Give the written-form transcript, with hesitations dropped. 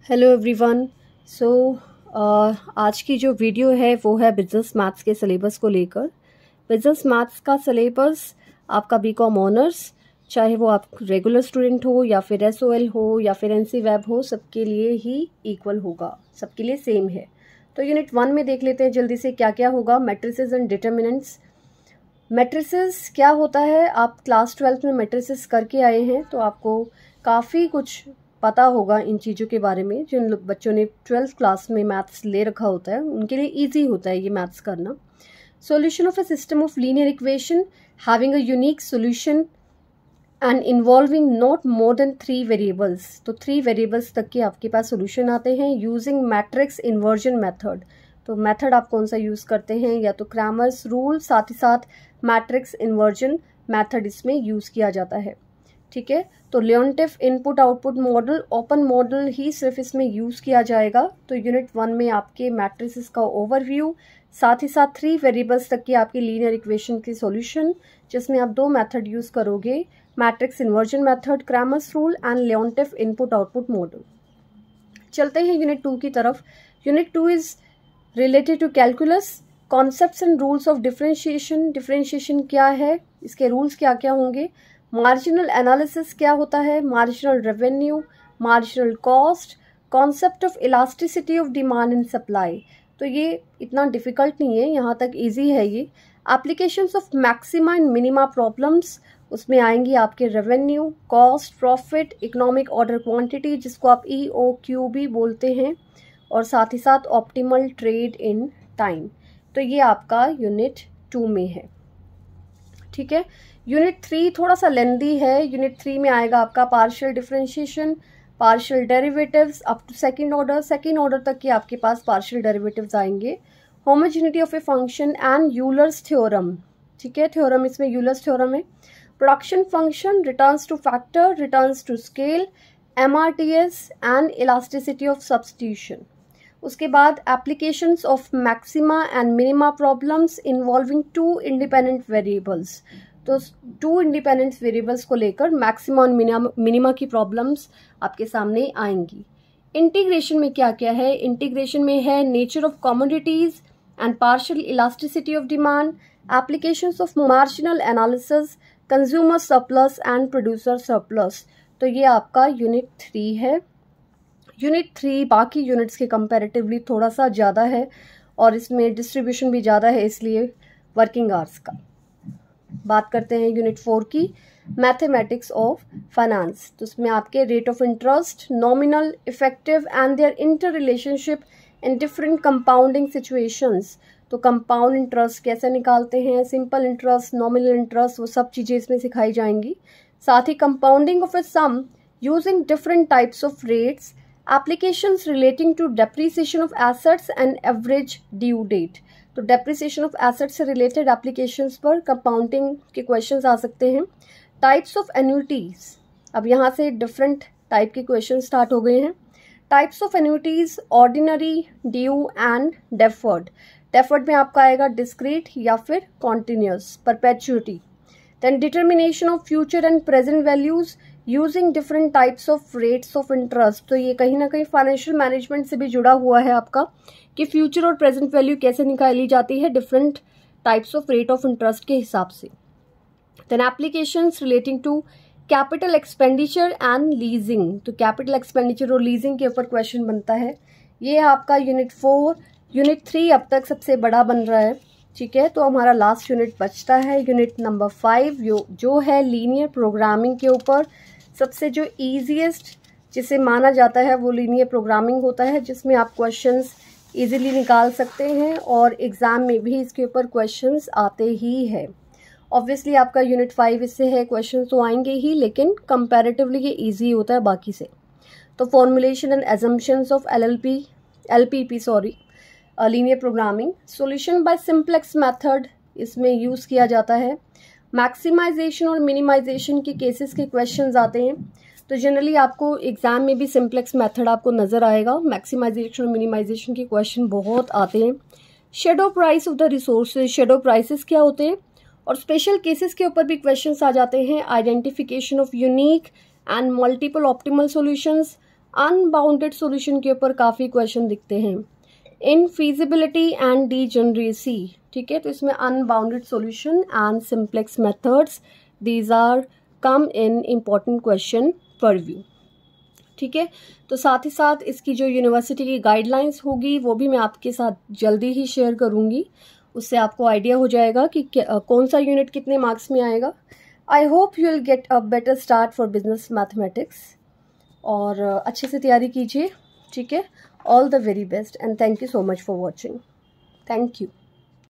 Hello everyone. सो आज की जो वीडियो है वो है बिजनेस मैथ्स के सिलेबस को लेकर। बिजनेस मैथ्स का सिलेबस आपका बीकॉम ऑनर्स, चाहे वो आप रेगुलर स्टूडेंट हो या फिर एसओएल हो या फिर एनसी वेब हो, सबके लिए ही इक्वल होगा, सबके लिए सेम है। तो यूनिट 1 में देख लेते हैं जल्दी से क्या क्या होगा। Matrices and determinants. मैट्रिसेस क्या होता है, आप क्लास 12 में मैट्रिसेस करके आए हैं तो आपको काफ़ी कुछ पता होगा इन चीज़ों के बारे में। जिन लोग बच्चों ने 12th क्लास में मैथ्स ले रखा होता है उनके लिए इजी होता है ये मैथ्स करना। Solution of a system of linear equation having a unique solution and involving not more than 3 variables. तो 3 वेरिएबल्स तक के आपके पास सॉल्यूशन आते हैं यूजिंग मैट्रिक्स इन्वर्जन मेथड। तो मेथड आप कौन सा यूज़ करते हैं, या तो क्रैमर्स रूल, साथ ही साथ मैट्रिक्स इन्वर्जन मेथड इसमें यूज़ किया जाता है। ठीक है, तो Leontief input output model, open model ही सिर्फ इसमें यूज़ किया जाएगा। तो यूनिट 1 में आपके मैट्रिसेस का ओवरव्यू, साथ ही साथ 3 वेरिएबल्स तक की आपकी लीनियर इक्वेशन की सॉल्यूशन, जिसमें आप 2 मेथड यूज़ करोगे, matrix inversion method, Cramer's rule and Leontief input output model. चलते हैं यूनिट 2 की तरफ। Unit 2 is related to calculus, concepts and rules of differentiation. Differentiation क्या है, इसके रूल्स क्या क्या होंगे। मार्जिनल एनालिसिस क्या होता है, marginal revenue, marginal cost, concept of elasticity of demand and supply. तो ये इतना डिफिकल्ट नहीं है, यहाँ तक इजी है ये। Applications of maxima and minima problems, उसमें आएंगी आपके revenue, cost, profit, economic order quantity जिसको आप EOQ भी बोलते हैं, और साथ ही साथ ऑप्टिमल ट्रेड इन टाइम। तो ये आपका यूनिट 2 में है। ठीक है, यूनिट 3 थोड़ा सा लेंदी है। यूनिट 3 में आएगा आपका partial differentiation, partial derivatives up to second order. Second order तक के आपके पास पार्शियल डेरिवेटिव्स आएंगे। Homogeneity of a function and Euler's theorem. ठीक है, थ्योरम इसमें यूलर्स थ्योरम है। Production function, returns to factor, returns to scale, MRTS and elasticity of substitution. उसके बाद applications of maxima and minima problems involving 2 independent variables. तो 2 independent variables को लेकर maxima और मिनिमा की प्रॉब्लम्स आपके सामने आएंगी। इंटीग्रेशन में क्या क्या है, इंटीग्रेशन में है nature of commodities and partial elasticity of demand, applications of marginal analysis, consumer surplus and producer surplus. तो ये आपका यूनिट 3 है। यूनिट 3 बाकी यूनिट्स के कंपैरेटिवली थोड़ा सा ज़्यादा है और इसमें डिस्ट्रीब्यूशन भी ज़्यादा है, इसलिए वर्किंग आवर्स का। बात करते हैं यूनिट 4 की, मैथमेटिक्स ऑफ फाइनेंस। तो इसमें आपके rate of interest, nominal, effective and their inter relationship in different compounding situations. तो कंपाउंड इंटरेस्ट कैसे निकालते हैं, सिंपल इंटरेस्ट, नॉमिनल इंटरेस्ट, वो सब चीज़ें इसमें सिखाई जाएंगी। साथ ही compounding of a sum using different types of rates, applications relating to depreciation of assets and average due date. तो डेप्रिसिएशन ऑफ एसेट्स से रिलेटेड एप्लीकेशंस पर कंपाउंडिंग के क्वेश्चंस आ सकते हैं। टाइप्स ऑफ एन्युटीज, अब यहाँ से डिफरेंट टाइप के क्वेश्चन स्टार्ट हो गए हैं। Types of annuities, ordinary, due and deferred. Deferred में आपका आएगा डिस्क्रीट या फिर continuous, perpetuity. Then determination of future and present values using different types of rates of interest. तो ये कहीं ना कहीं फाइनेंशियल मैनेजमेंट से भी जुड़ा हुआ है आपका, कि फ्यूचर और प्रेजेंट वैल्यू कैसे निकाली जाती है different types of rate of interest के हिसाब से। Then applications relating to capital expenditure and leasing. तो कैपिटल एक्सपेंडिचर और लीजिंग के ऊपर क्वेश्चन बनता है। ये आपका यूनिट 4। यूनिट 3 अब तक सबसे बड़ा बन रहा है। ठीक है, तो हमारा लास्ट यूनिट बचता है यूनिट नंबर 5, जो है लीनियर प्रोग्रामिंग के ऊपर। सबसे जो ईजीएस्ट जिसे माना जाता है वो लीनियर प्रोग्रामिंग होता है, जिसमें आप क्वेश्चंस इजीली निकाल सकते हैं और एग्जाम में भी इसके ऊपर क्वेश्चंस आते ही है। ऑब्वियसली आपका यूनिट 5 इससे है, क्वेश्चंस तो आएंगे ही, लेकिन कंपैरेटिवली ये इजी होता है बाकी से। तो formulation and assumptions of LPP linear programming, solution bye simplex method इसमें यूज़ किया जाता है। मैक्सिमाइजेशन और मिनिमाइजेशन के केसेस के क्वेश्चंस आते हैं। तो जनरली आपको एग्जाम में भी सिंप्लेक्स मेथड आपको नजर आएगा। मैक्सिमाइजेशन और मिनिमाइजेशन के क्वेश्चन बहुत आते हैं। Shadow price of the resources, shadow prices क्या होते हैं, और स्पेशल केसेस के ऊपर भी क्वेश्चंस आ जाते हैं। Identification of unique and multiple optimal solutions, unbounded solution के ऊपर काफ़ी क्वेश्चन दिखते हैं। इनफीजिबिलिटी एंड डीजनरेसी, ठीक है, तो इसमें unbounded solution and simplex methods, these are come in important question पर व्यू, ठीक है। तो साथ ही साथ इसकी जो यूनिवर्सिटी की गाइडलाइंस होगी वो भी मैं आपके साथ जल्दी ही शेयर करूंगी, उससे आपको आइडिया हो जाएगा कि कौन सा यूनिट कितने मार्क्स में आएगा। I hope you will get a better start for business mathematics, और अच्छे से तैयारी कीजिए, ठीक है। All the very best and thank you so much for watching. Thank you.